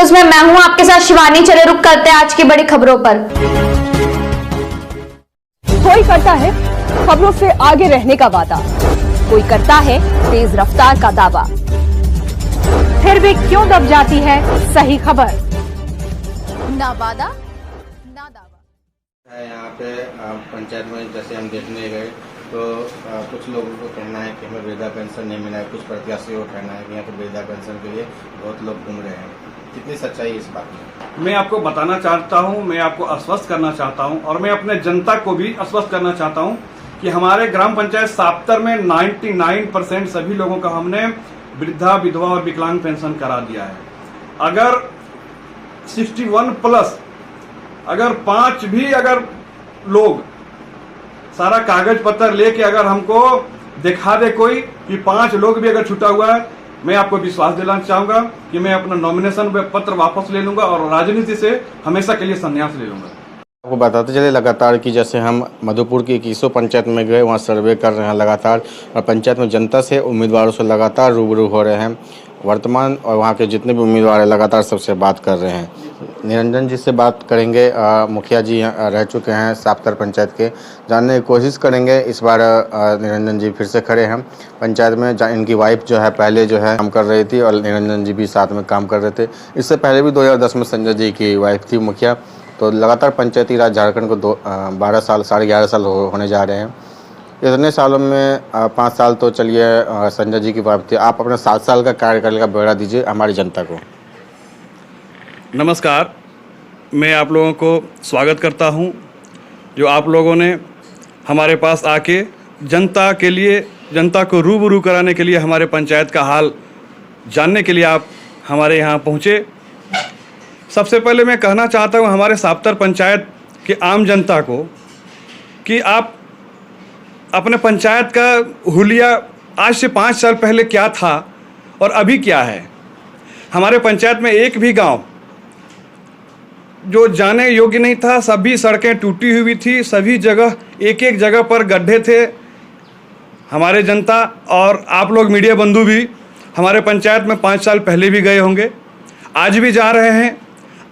News में मैं हूं आपके साथ शिवानी। चले रुक करते हैं आज की बड़ी खबरों पर। कोई करता है खबरों से आगे रहने का वादा, कोई करता है तेज रफ्तार का दावा, फिर भी क्यों दब जाती है सही खबर? ना वादा ना दावा। यहाँ पे पंचायत में जैसे हम देखने गए तो कुछ लोगों को कहना है कि हमें वृद्धा पेंशन नहीं मिला है, कुछ प्रत्याशियों को कहना है कि यहाँ पर वृद्धा पेंशन के लिए बहुत लोग घूम रहे हैं। कितनी सच्चाई इस बात में? मैं आपको बताना चाहता हूँ, मैं आपको आश्वस्त करना चाहता हूँ और मैं अपने जनता को भी आश्वस्त करना चाहता हूँ कि हमारे ग्राम पंचायत साप्तर में 99% सभी लोगों का हमने वृद्धा, विधवा और विकलांग पेंशन करा दिया है। अगर 61+ अगर 5 भी अगर लोग सारा कागज पत्र लेके अगर हमको दिखा दे कोई कि 5 लोग भी अगर छूटा हुआ है, मैं आपको विश्वास दिलाना चाहूंगा कि मैं अपना नॉमिनेशन पत्र वापस ले लूंगा और राजनीति से हमेशा के लिए संन्यास ले लूंगा। आपको बताते चले लगातार कि जैसे हम मधुपुर की 21 पंचायत में गए, वहाँ सर्वे कर रहे हैं लगातार और पंचायत में जनता से, उम्मीदवारों से लगातार रूबरू हो रहे हैं वर्तमान, और वहाँ के जितने भी उम्मीदवार हैं लगातार सबसे बात कर रहे हैं। निरंजन जी से बात करेंगे, मुखिया जी रह चुके हैं साप्तर पंचायत के, जानने की कोशिश करेंगे। इस बार निरंजन जी फिर से खड़े हैं पंचायत में। इनकी वाइफ जो है पहले जो है काम कर रही थी और निरंजन जी भी साथ में काम कर रहे थे। इससे पहले भी 2010 में संजय जी की वाइफ थी मुखिया। तो लगातार पंचायती राज झारखंड को 12 साल, 11.5 साल होने जा रहे हैं। इतने सालों में 5 साल तो चलिए संजय जी की बात थी। आप अपने 7 साल का कार्यकाल का ब्यौरा दीजिए हमारी जनता को। नमस्कार, मैं आप लोगों को स्वागत करता हूं जो आप लोगों ने हमारे पास आके जनता के लिए, जनता को रूबरू कराने के लिए, हमारे पंचायत का हाल जानने के लिए आप हमारे यहाँ पहुँचे। सबसे पहले मैं कहना चाहता हूँ हमारे साप्तर पंचायत के आम जनता को कि आप अपने पंचायत का हुलिया आज से 5 साल पहले क्या था और अभी क्या है। हमारे पंचायत में एक भी गांव जो जाने योग्य नहीं था, सभी सड़कें टूटी हुई थी, सभी जगह एक जगह पर गड्ढे थे। हमारे जनता और आप लोग मीडिया बंधु भी हमारे पंचायत में 5 साल पहले भी गए होंगे, आज भी जा रहे हैं।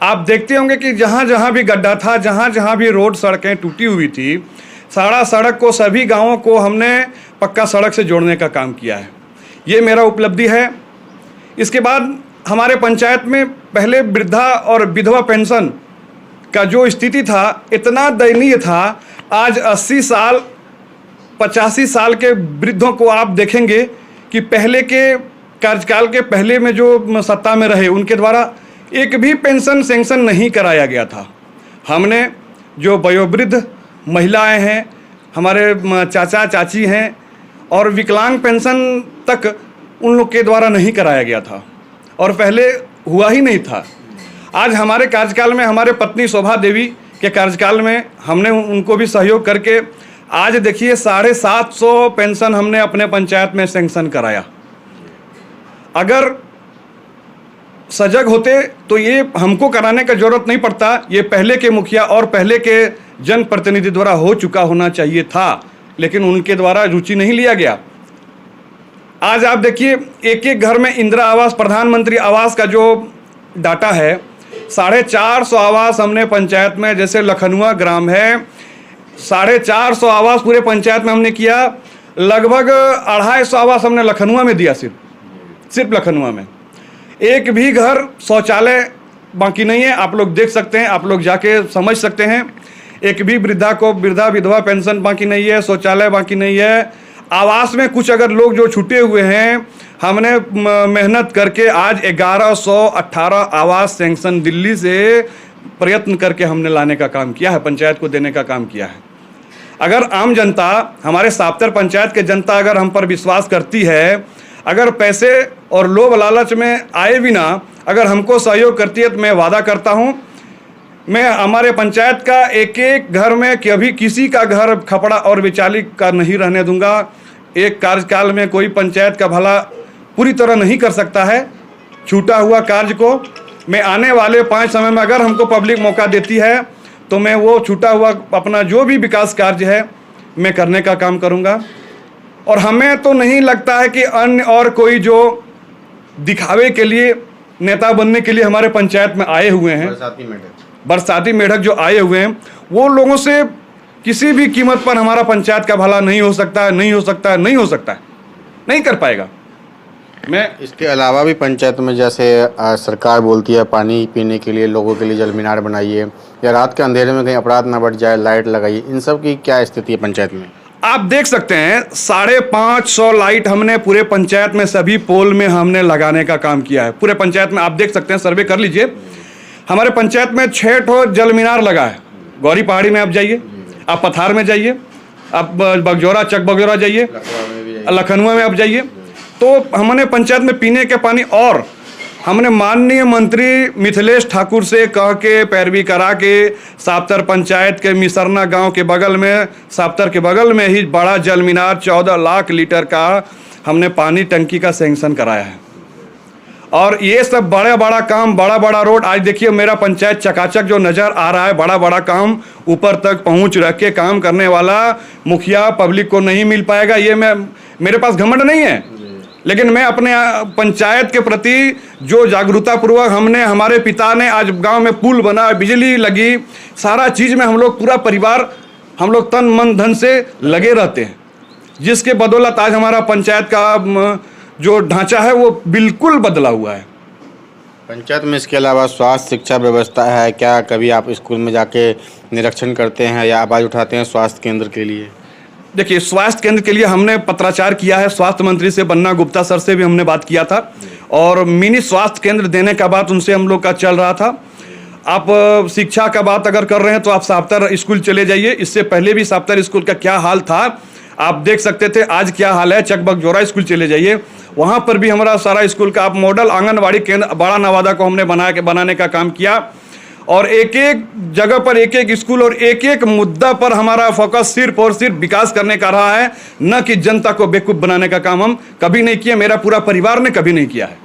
आप देखते होंगे कि जहाँ जहाँ भी गड्ढा था, जहाँ जहाँ भी रोड सड़कें टूटी हुई थी, सारा सड़क को, सभी गांवों को हमने पक्का सड़क से जोड़ने का काम किया है। ये मेरा उपलब्धि है। इसके बाद हमारे पंचायत में पहले वृद्धा और विधवा पेंशन का जो स्थिति था इतना दयनीय था। आज 80 साल 85 साल के वृद्धों को आप देखेंगे कि पहले के कार्यकाल के पहले में जो सत्ता में रहे उनके द्वारा एक भी पेंशन सेंक्शन नहीं कराया गया था। हमने जो वयोवृद्ध महिलाएं हैं, हमारे चाचा चाची हैं, और विकलांग पेंशन तक उन लोग के द्वारा नहीं कराया गया था और पहले हुआ ही नहीं था। आज हमारे कार्यकाल में, हमारे पत्नी शोभा देवी के कार्यकाल में हमने उनको भी सहयोग करके आज देखिए 750 पेंशन हमने अपने पंचायत में सेंक्शन कराया। अगर सजग होते तो ये हमको कराने का जरूरत नहीं पड़ता, ये पहले के मुखिया और पहले के जनप्रतिनिधि द्वारा हो चुका होना चाहिए था, लेकिन उनके द्वारा रुचि नहीं लिया गया। आज आप देखिए एक घर में इंदिरा आवास, प्रधानमंत्री आवास का जो डाटा है, 450 आवास हमने पंचायत में, जैसे लखनुआ ग्राम है, 450 आवास पूरे पंचायत में हमने किया। लगभग 250 आवास हमने लखनुआ में दिया, सिर्फ लखनुआ में। एक भी घर शौचालय बाकी नहीं है। आप लोग देख सकते हैं, आप लोग जाके समझ सकते हैं। एक भी वृद्धा विधवा पेंशन बाकी नहीं है, शौचालय बाकी नहीं है। आवास में कुछ अगर लोग जो छूटे हुए हैं, हमने मेहनत करके आज 1118 आवास सेंक्शन दिल्ली से प्रयत्न करके हमने लाने का काम किया है, पंचायत को देने का काम किया है। अगर आम जनता, हमारे साप्तर पंचायत के जनता अगर हम पर विश्वास करती है, अगर पैसे और लोभ लालच में आए बिना अगर हमको सहयोग करती है, तो मैं वादा करता हूँ मैं हमारे पंचायत का एक घर में कभी किसी का घर खपड़ा और विचाली का नहीं रहने दूंगा। एक कार्यकाल में कोई पंचायत का भला पूरी तरह नहीं कर सकता है। छूटा हुआ कार्य को मैं आने वाले 5 समय में अगर हमको पब्लिक मौका देती है तो मैं वो छूटा हुआ अपना जो भी विकास कार्य है मैं करने का काम करूंगा। और हमें तो नहीं लगता है कि अन्य और कोई जो दिखावे के लिए नेता बनने के लिए हमारे पंचायत में आए हुए हैं, बरसाती मेढक जो आए हुए हैं, वो लोगों से किसी भी कीमत पर हमारा पंचायत का भला नहीं हो सकता है, नहीं हो सकता है, नहीं हो सकता है, नहीं कर पाएगा। मैं इसके अलावा भी पंचायत में जैसे सरकार बोलती है पानी पीने के लिए लोगों के लिए जल मीनार बनाइए, या रात के अंधेरे में कहीं अपराध ना बढ़ जाए लाइट लगाइए, इन सब की क्या स्थिति है पंचायत में? आप देख सकते हैं 550 लाइट हमने पूरे पंचायत में सभी पोल में हमने लगाने का काम किया है। पूरे पंचायत में आप देख सकते हैं, सर्वे कर लीजिए, हमारे पंचायत में 6 ठो जल मीनार लगा है। गौरी पहाड़ी में आप जाइए, आप पथार में जाइए, आप बगजोरा चक बगजोरा जाइए, लखनऊ में आप जाइए। तो हमने पंचायत में पीने के पानी, और हमने माननीय मंत्री मिथिलेश ठाकुर से कह के पैरवी करा के साप्तर पंचायत के मिसरना गांव के बगल में, साप्तर के बगल में ही बड़ा जल मीनार 14 लाख लीटर का हमने पानी टंकी का सैंक्शन कराया है। और ये सब बड़ा बड़ा काम, बड़ा बड़ा रोड, आज देखिए मेरा पंचायत चकाचक जो नज़र आ रहा है, बड़ा बड़ा काम, ऊपर तक पहुंच रख के काम करने वाला मुखिया पब्लिक को नहीं मिल पाएगा। ये मेरे पास घमंड नहीं है, लेकिन मैं अपने पंचायत के प्रति जो जागरूकता पूर्वक हमने, हमारे पिता ने, आज गांव में पुल बना, बिजली लगी, सारा चीज़ में हम लोग पूरा परिवार, हम लोग तन मन धन से लगे रहते हैं, जिसके बदौलत आज हमारा पंचायत का जो ढांचा है वो बिल्कुल बदला हुआ है। पंचायत में इसके अलावा स्वास्थ्य शिक्षा व्यवस्था है क्या? कभी आप स्कूल में जाके निरीक्षण करते हैं या आवाज़ उठाते हैं स्वास्थ्य केंद्र के लिए? देखिए, स्वास्थ्य केंद्र के लिए हमने पत्राचार किया है, स्वास्थ्य मंत्री से, बन्ना गुप्ता सर से भी हमने बात किया था, और मिनी स्वास्थ्य केंद्र देने का बात उनसे हम लोग का चल रहा था। आप शिक्षा का बात अगर कर रहे हैं तो आप साप्तर स्कूल चले जाइए, इससे पहले भी साप्तर स्कूल का क्या हाल था आप देख सकते थे, आज क्या हाल है। चक बगजोरा स्कूल चले जाइए, वहाँ पर भी हमारा सारा स्कूल का आप मॉडल आंगनवाड़ी केंद्र बड़ा नवादा को हमने बनाने का काम किया, और एक एक जगह पर एक एक स्कूल और एक एक मुद्दा पर हमारा फोकस सिर्फ और सिर्फ विकास करने का रहा है, न कि जनता को बेवकूफ़ बनाने का काम हम कभी नहीं किया, मेरा पूरा परिवार ने कभी नहीं किया है।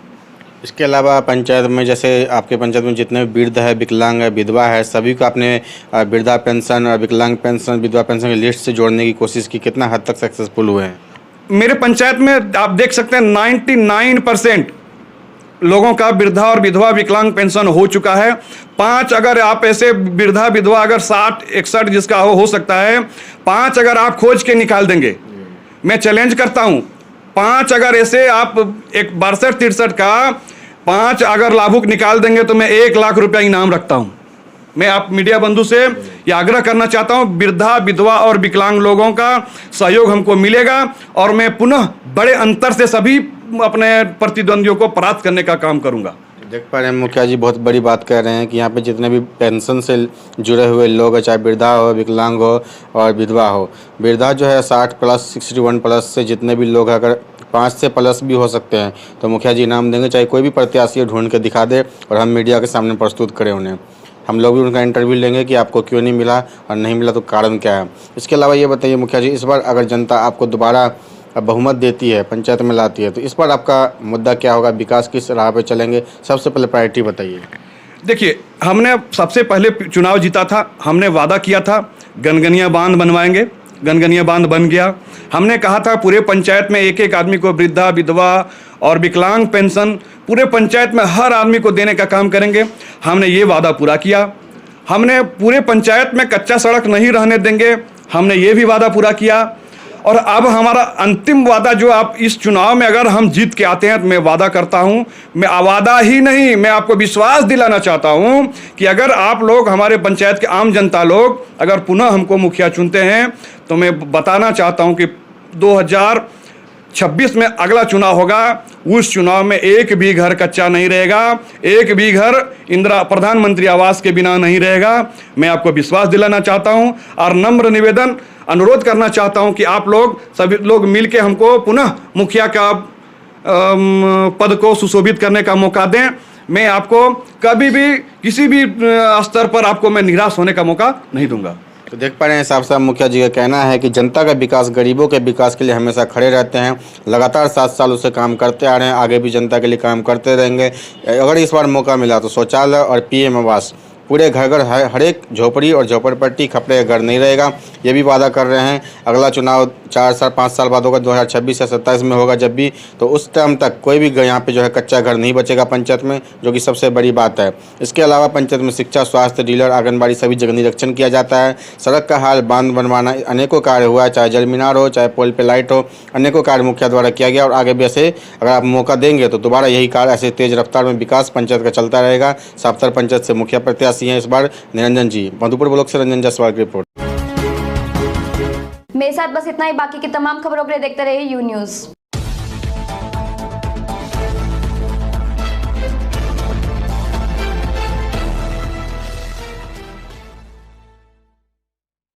इसके अलावा पंचायत में जैसे आपके पंचायत में जितने भी वृद्ध है, विकलांग है, विधवा है, सभी को आपने वृद्धा पेंशन और विकलांग पेंशन, विधवा पेंशन की लिस्ट से जोड़ने की कोशिश की, कितना हद तक सक्सेसफुल हुए हैं? मेरे पंचायत में आप देख सकते हैं 99% लोगों का वृद्धा और विधवा विकलांग पेंशन हो चुका है। 5 अगर आप ऐसे वृद्धा विधवा अगर 60-61 जिसका हो सकता है, 5 अगर आप खोज के निकाल देंगे, मैं चैलेंज करता हूं, 5 अगर ऐसे आप एक 62-63 का 5 अगर लाभुक निकाल देंगे तो मैं 1 लाख रुपया इनाम रखता हूं। मैं आप मीडिया बंधु से ये आग्रह करना चाहता हूं, वृद्धा विधवा और विकलांग लोगों का सहयोग हमको मिलेगा, और मैं पुनः बड़े अंतर से सभी अपने प्रतिद्वंदियों को परास्त करने का काम करूंगा। देख पा रहे हैं मुखिया जी बहुत बड़ी बात कह रहे हैं कि यहाँ पे जितने भी पेंशन से जुड़े हुए लोग हैं, चाहे वृद्धा हो, विकलांग हो और विधवा हो, वृद्धा जो है 60+, 61+ से जितने भी लोग हैं, अगर 5 से प्लस भी हो सकते हैं तो मुखिया जी इनाम देंगे, चाहे कोई भी प्रत्याशी ढूंढ के दिखा दे और हम मीडिया के सामने प्रस्तुत करें उन्हें। हम लोग भी उनका इंटरव्यू लेंगे कि आपको क्यों नहीं मिला और नहीं मिला तो कारण क्या है। इसके अलावा ये बताइए मुखिया जी, इस बार अगर जनता आपको दोबारा बहुमत देती है, पंचायत में लाती है, तो इस बार आपका मुद्दा क्या होगा? विकास किस राह पे चलेंगे? सबसे पहले प्रायोरिटी बताइए। देखिए, हमने सबसे पहले चुनाव जीता था, हमने वादा किया था गनगनिया बांध बनवाएंगे, गनगनिया बांध बन गया। हमने कहा था पूरे पंचायत में एक एक आदमी को वृद्धा विधवा और विकलांग पेंशन पूरे पंचायत में हर आदमी को देने का काम करेंगे, हमने ये वादा पूरा किया। हमने पूरे पंचायत में कच्चा सड़क नहीं रहने देंगे, हमने ये भी वादा पूरा किया। और अब हमारा अंतिम वादा जो आप इस चुनाव में अगर हम जीत के आते हैं तो मैं वादा करता हूं, मैं वादा ही नहीं, मैं आपको विश्वास दिलाना चाहता हूं कि अगर आप लोग, हमारे पंचायत के आम जनता लोग अगर पुनः हमको मुखिया चुनते हैं तो मैं बताना चाहता हूं कि 2026 में अगला चुनाव होगा, उस चुनाव में एक भी घर कच्चा नहीं रहेगा, एक भी घर इंदिरा प्रधानमंत्री आवास के बिना नहीं रहेगा। मैं आपको विश्वास दिलाना चाहता हूं और नम्र निवेदन अनुरोध करना चाहता हूं कि आप लोग सभी लोग मिलके हमको पुनः मुखिया का पद को सुशोभित करने का मौका दें। मैं आपको कभी भी किसी भी स्तर पर आपको मैं निराश होने का मौका नहीं दूंगा। तो देख पा रहे हैं साहब मुखिया जी का कहना है कि जनता का विकास, गरीबों के विकास के लिए हमेशा खड़े रहते हैं, लगातार 7 सालों से काम करते आ रहे हैं, आगे भी जनता के लिए काम करते रहेंगे। अगर इस बार मौका मिला तो शौचालय और PM आवास पूरे घर घर हर एक झोपड़ी और झोपड़पट्टी खपड़े का घर नहीं रहेगा, ये भी वादा कर रहे हैं। अगला चुनाव 4-5 साल बाद होगा, 2026 या 27 में होगा जब भी, तो उस टाइम तक कोई भी यहाँ पे जो है कच्चा घर नहीं बचेगा पंचायत में, जो कि सबसे बड़ी बात है। इसके अलावा पंचायत में शिक्षा, स्वास्थ्य, डीलर, आंगनबाड़ी सभी जगह निरीक्षण किया जाता है। सड़क का हाल, बांध बनवाना, अनेकों कार्य हुआ है, चाहे जल मीनार हो, चाहे पोल पे लाइट हो, अनेकों कार्य मुखिया द्वारा किया गया और आगे भी ऐसे अगर आप मौका देंगे तो दोबारा यही कार्य ऐसे तेज रफ्तार में विकास पंचायत का चलता रहेगा। सापतर पंचायत से मुखिया प्रत्याशी हैं इस बार निरंजन जी। मधुपुर ब्लॉक से रंजन जायसवाल की रिपोर्ट। मेरे साथ बस इतना ही। बाकी की तमाम खबरों के लिए देखते रहिए यू न्यूज़।